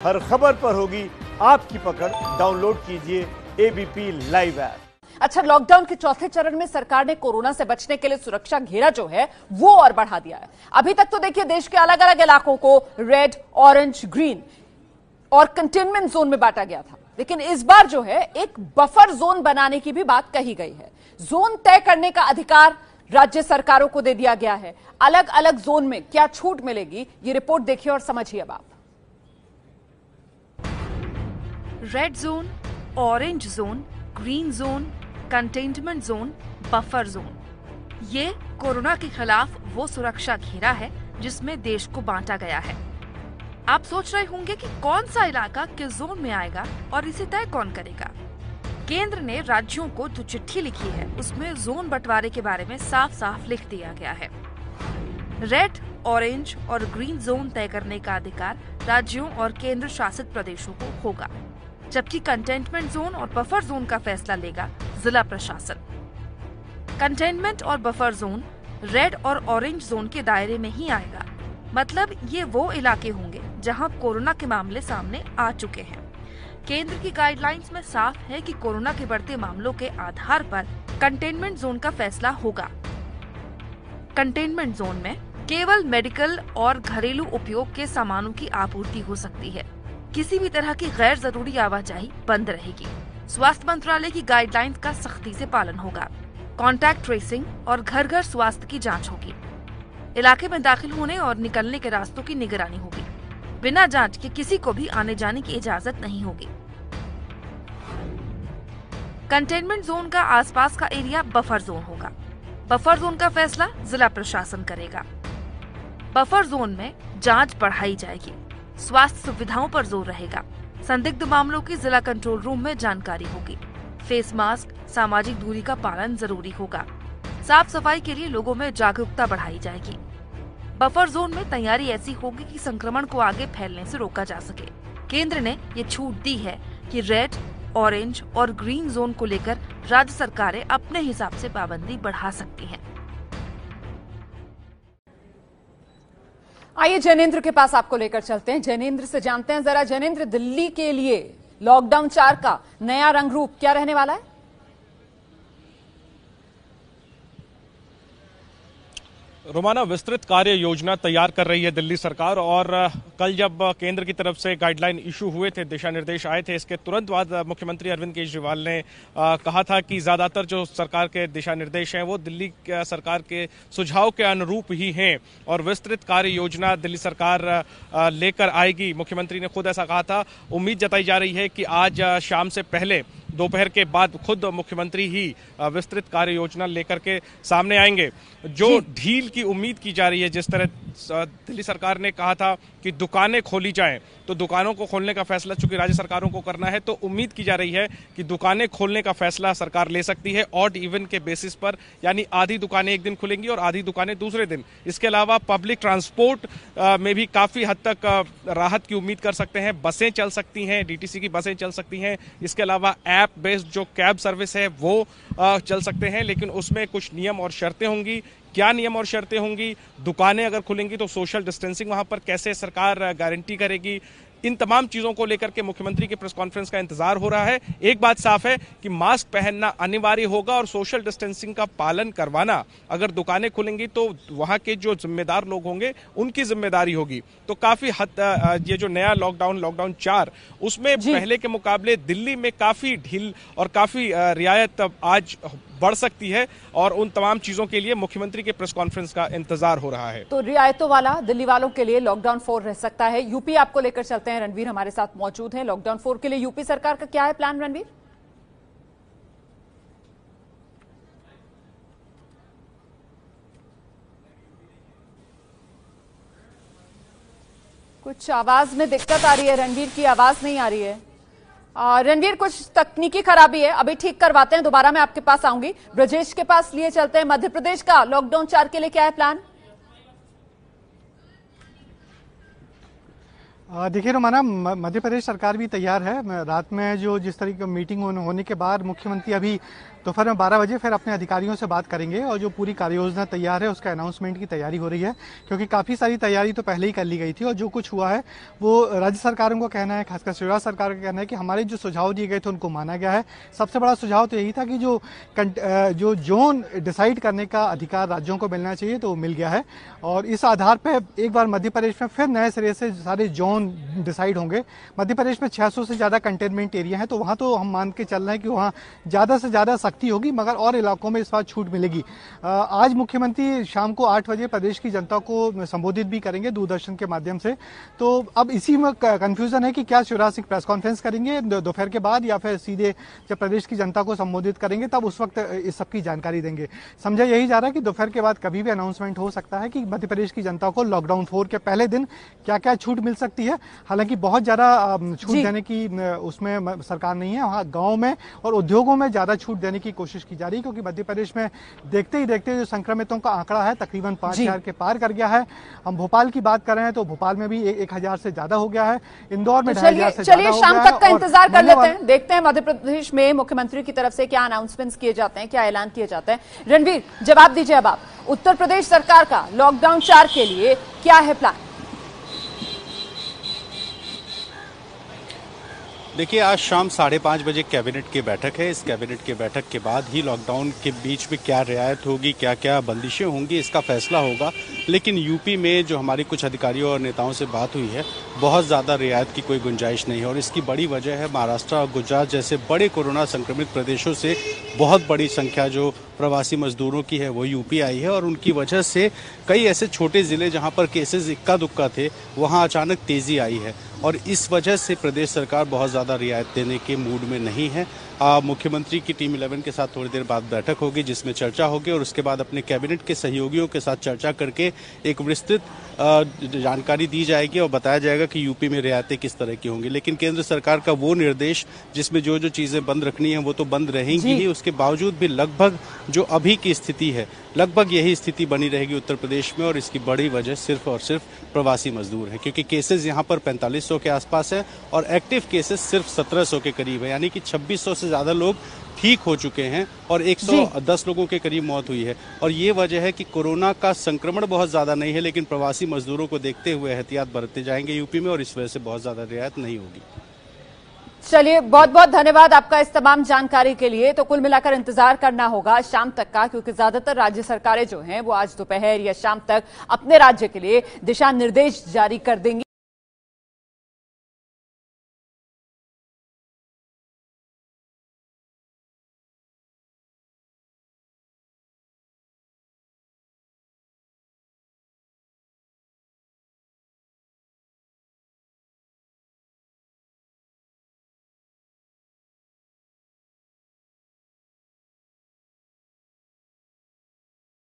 हर खबर पर होगी आपकी पकड़। डाउनलोड कीजिए एबीपी लाइव ऐप। अच्छा, लॉकडाउन के चौथे चरण में सरकार ने कोरोना से बचने के लिए सुरक्षा घेरा जो है वो और बढ़ा दिया है। अभी तक तो देखिए देश के अलग अलग इलाकों को रेड, ऑरेंज, ग्रीन और कंटेनमेंट जोन में बांटा गया था, लेकिन इस बार जो है एक बफर जोन बनाने की भी बात कही गई है। जोन तय करने का अधिकार राज्य सरकारों को दे दिया गया है। अलग अलग जोन में क्या छूट मिलेगी, ये रिपोर्ट देखिए और समझिए अब आप। Red zone, orange zone, green zone, containment zone, buffer zone, ये कोरोना के खिलाफ वो सुरक्षा घेरा है जिसमें देश को बांटा गया है। आप सोच रहे होंगे कि कौन सा इलाका किस जोन में आएगा और इसे तय कौन करेगा। केंद्र ने राज्यों को जो चिट्ठी लिखी है उसमें जोन बंटवारे के बारे में साफ साफ लिख दिया गया है। रेड, ऑरेंज और ग्रीन जोन तय करने का अधिकार राज्यों और केंद्र शासित प्रदेशों को होगा, जबकि कंटेनमेंट जोन और बफर जोन का फैसला लेगा जिला प्रशासन। कंटेनमेंट और बफर जोन रेड और ऑरेंज जोन के दायरे में ही आएगा, मतलब ये वो इलाके होंगे जहां कोरोना के मामले सामने आ चुके हैं। केंद्र की गाइडलाइंस में साफ है कि कोरोना के बढ़ते मामलों के आधार पर कंटेनमेंट जोन का फैसला होगा। कंटेनमेंट जोन में केवल मेडिकल और घरेलू उपयोग के सामानों की आपूर्ति हो सकती है। किसी भी तरह की गैर जरूरी आवाजाही बंद रहेगी। स्वास्थ्य मंत्रालय की गाइडलाइंस का सख्ती से पालन होगा। कॉन्टैक्ट ट्रेसिंग और घर घर स्वास्थ्य की जांच होगी। इलाके में दाखिल होने और निकलने के रास्तों की निगरानी होगी। बिना जांच के किसी को भी आने जाने की इजाजत नहीं होगी। कंटेनमेंट जोन का आसपास का एरिया बफर जोन होगा। बफर जोन का फैसला जिला प्रशासन करेगा। बफर जोन में जांच बढ़ाई जाएगी। स्वास्थ्य सुविधाओं पर जोर रहेगा। संदिग्ध मामलों की जिला कंट्रोल रूम में जानकारी होगी। फेस मास्क, सामाजिक दूरी का पालन जरूरी होगा। साफ सफाई के लिए लोगों में जागरूकता बढ़ाई जाएगी। बफर जोन में तैयारी ऐसी होगी कि संक्रमण को आगे फैलने से रोका जा सके। केंद्र ने ये छूट दी है कि रेड, ऑरेंज और ग्रीन जोन को लेकर राज्य सरकारें अपने हिसाब से पाबंदी बढ़ा सकती हैं। आइए जैनेंद्र के पास आपको लेकर चलते हैं। जैनेंद्र से जानते हैं जरा। जैनेंद्र, दिल्ली के लिए लॉकडाउन 4 का नया रंग रूप क्या रहने वाला है? रोमाना, विस्तृत कार्य योजना तैयार कर रही है दिल्ली सरकार। और कल जब केंद्र की तरफ से गाइडलाइन इशू हुए थे, दिशा निर्देश आए थे, इसके तुरंत बाद मुख्यमंत्री अरविंद केजरीवाल ने कहा था कि ज्यादातर जो सरकार के दिशा निर्देश हैं वो दिल्ली सरकार के सुझाव के अनुरूप ही हैं और विस्तृत कार्य योजना दिल्ली सरकार लेकर आएगी। मुख्यमंत्री ने खुद ऐसा कहा था। उम्मीद जताई जा रही है कि आज शाम से पहले दोपहर के बाद खुद मुख्यमंत्री ही विस्तृत कार्य योजना लेकर के सामने आएंगे। जो ढील की उम्मीद की जा रही है, जिस तरह दिल्ली सरकार ने कहा था कि दुकानें खोली जाएं, तो दुकानों को खोलने का फैसला चूंकि राज्य सरकारों को करना है, तो उम्मीद की जा रही है कि दुकानें खोलने का फैसला सरकार ले सकती है ऑड इवन के बेसिस पर, यानी आधी दुकानें एक दिन खुलेंगी और आधी दुकानें दूसरे दिन। इसके अलावा पब्लिक ट्रांसपोर्ट में भी काफी हद तक राहत की उम्मीद कर सकते हैं। बसें चल सकती हैं, डीटीसी की बसें चल सकती हैं। इसके अलावा ऐप बेस्ड जो कैब सर्विस है वो चल सकते हैं, लेकिन उसमें कुछ नियम और शर्तें होंगी। क्या नियम और शर्तें होंगी? दुकानें अगर खुलेंगी तो सोशल डिस्टेंसिंग वहां पर कैसे सरकार गारंटी करेगी? इन तमाम चीजों को लेकर के मुख्यमंत्री के प्रेस कॉन्फ्रेंस का इंतजार हो रहा है। एक बात साफ है कि मास्क पहनना अनिवार्य होगा और सोशल डिस्टेंसिंग का पालन करवाना, अगर दुकानें खुलेंगी तो वहां के जो जिम्मेदार लोग होंगे उनकी जिम्मेदारी होगी। तो काफी हद ये जो नया लॉकडाउन 4, उसमें पहले के मुकाबले दिल्ली में काफी ढील और काफी रियायत आज बढ़ सकती है और उन तमाम चीजों के लिए मुख्यमंत्री के प्रेस कॉन्फ्रेंस का इंतजार हो रहा है। तो रियायतों वाला दिल्ली वालों के लिए लॉकडाउन 4 रह सकता है। यूपी आपको लेकर चलते हैं। रणवीर हमारे साथ मौजूद हैं। लॉकडाउन 4 के लिए यूपी सरकार का क्या है प्लान, रणवीर? कुछ आवाज में दिक्कत आ रही है, रणवीर की आवाज नहीं आ रही है। रणवीर, कुछ तकनीकी खराबी है, अभी ठीक करवाते हैं, दोबारा मैं आपके पास आऊंगी। ब्रजेश के पास लिए चलते हैं। मध्य प्रदेश का लॉकडाउन 4 के लिए क्या है प्लान? देखिए रोमाना, मध्य प्रदेश सरकार भी तैयार है। रात में जो जिस तरीके की मीटिंग होने के बाद मुख्यमंत्री अभी दोपहर में 12 बजे फिर अपने अधिकारियों से बात करेंगे और जो पूरी कार्य योजना तैयार है उसका अनाउंसमेंट की तैयारी हो रही है, क्योंकि काफी सारी तैयारी तो पहले ही कर ली गई थी और जो कुछ हुआ है वो राज्य सरकारों को कहना है, खासकर शिवराज सरकार का कहना है कि हमारे जो सुझाव दिए गए थे उनको माना गया है। सबसे बड़ा सुझाव तो यही था कि जो जोन डिसाइड करने का अधिकार राज्यों को मिलना चाहिए तो वो मिल गया है और इस आधार पर एक बार मध्य प्रदेश में फिर नए सिरे से सारे जोन डिसाइड होंगे। मध्य प्रदेश में 600 से ज्यादा कंटेनमेंट एरिया है, तो वहां तो हम मान के चल रहे हैं कि वहां ज्यादा से ज्यादा सख्ती होगी, मगर और इलाकों में इस बार छूट मिलेगी। आज मुख्यमंत्री शाम को 8 बजे प्रदेश की जनता को संबोधित भी करेंगे दूरदर्शन के माध्यम से। तो अब इसी में कंफ्यूजन है कि क्या शिवराज सिंह प्रेस कॉन्फ्रेंस करेंगे दोपहर के बाद या फिर सीधे जब प्रदेश की जनता को संबोधित करेंगे तब उस वक्त इस सबकी जानकारी देंगे। समझा यही जा रहा है कि दोपहर के बाद कभी भी अनाउंसमेंट हो सकता है कि मध्य प्रदेश की जनता को लॉकडाउन 4 के पहले दिन क्या क्या छूट मिल सकती है। हालांकि बहुत ज्यादा छूट देने की उसमें सरकार नहीं है, वहां गांव में और उद्योगों में ज्यादा छूट देने की कोशिश की जा रही है, क्योंकि मध्य प्रदेश में देखते ही देखते जो संक्रमितों का आंकड़ा है तकरीबन 5000 के पार कर गया है। हम भोपाल की बात कर रहे हैं तो भोपाल में भी 1000 से ज्यादा हो गया है, इंदौर में 2500 से ज्यादा हो गया है। चलिए शाम तक का इंतजार कर लेते हैं, देखते हैं मध्य प्रदेश में मुख्यमंत्री की तरफ से क्या अनाउंसमेंट्स किए जाते हैं, क्या ऐलान किए जाते हैं। रणवीर, जवाब दीजिए अब आप, उत्तर प्रदेश सरकार का लॉकडाउन 4 के लिए क्या है प्लान? देखिए, आज शाम 5:30 बजे कैबिनेट की बैठक है। इस कैबिनेट की बैठक के बाद ही लॉकडाउन के बीच में क्या रियायत होगी, क्या क्या बंदिशें होंगी, इसका फैसला होगा। लेकिन यूपी में जो हमारी कुछ अधिकारियों और नेताओं से बात हुई है, बहुत ज़्यादा रियायत की कोई गुंजाइश नहीं है और इसकी बड़ी वजह है महाराष्ट्र और गुजरात जैसे बड़े कोरोना संक्रमित प्रदेशों से बहुत बड़ी संख्या जो प्रवासी मजदूरों की है वो यूपी आई है और उनकी वजह से कई ऐसे छोटे ज़िले जहाँ पर केसेस इक्का दुक्का थे वहाँ अचानक तेज़ी आई है और इस वजह से प्रदेश सरकार बहुत ज़्यादा रियायत देने के मूड में नहीं है। मुख्यमंत्री की टीम 11 के साथ थोड़ी देर बाद बैठक होगी जिसमें चर्चा होगी और उसके बाद अपने कैबिनेट के सहयोगियों के साथ चर्चा करके एक विस्तृत जानकारी दी जाएगी और बताया जाएगा कि यूपी में रियायतें किस तरह की होंगी। लेकिन केंद्र सरकार का वो निर्देश जिसमें जो जो चीज़ें बंद रखनी है वो तो बंद रहेंगी ही, उसके बावजूद भी लगभग जो अभी की स्थिति है लगभग यही स्थिति बनी रहेगी उत्तर प्रदेश में और इसकी बड़ी वजह सिर्फ और सिर्फ प्रवासी मजदूर है, क्योंकि केसेस यहाँ पर 4500 के आसपास है और एक्टिव केसेस सिर्फ 1700 के करीब है, यानी कि 2600 से ज़्यादा लोग ठीक हो चुके हैं और 110 लोगों के करीब मौत हुई है। और ये वजह है कि कोरोना का संक्रमण बहुत ज़्यादा नहीं है, लेकिन प्रवासी मजदूरों को देखते हुए एहतियात बरतते जाएंगे यूपी में और इस वजह से बहुत ज़्यादा रियायत नहीं होगी। चलिए, बहुत बहुत धन्यवाद आपका इस तमाम जानकारी के लिए। तो कुल मिलाकर इंतजार करना होगा शाम तक का, क्योंकि ज्यादातर राज्य सरकारें जो हैं वो आज दोपहर या शाम तक अपने राज्य के लिए दिशा निर्देश जारी कर देंगी।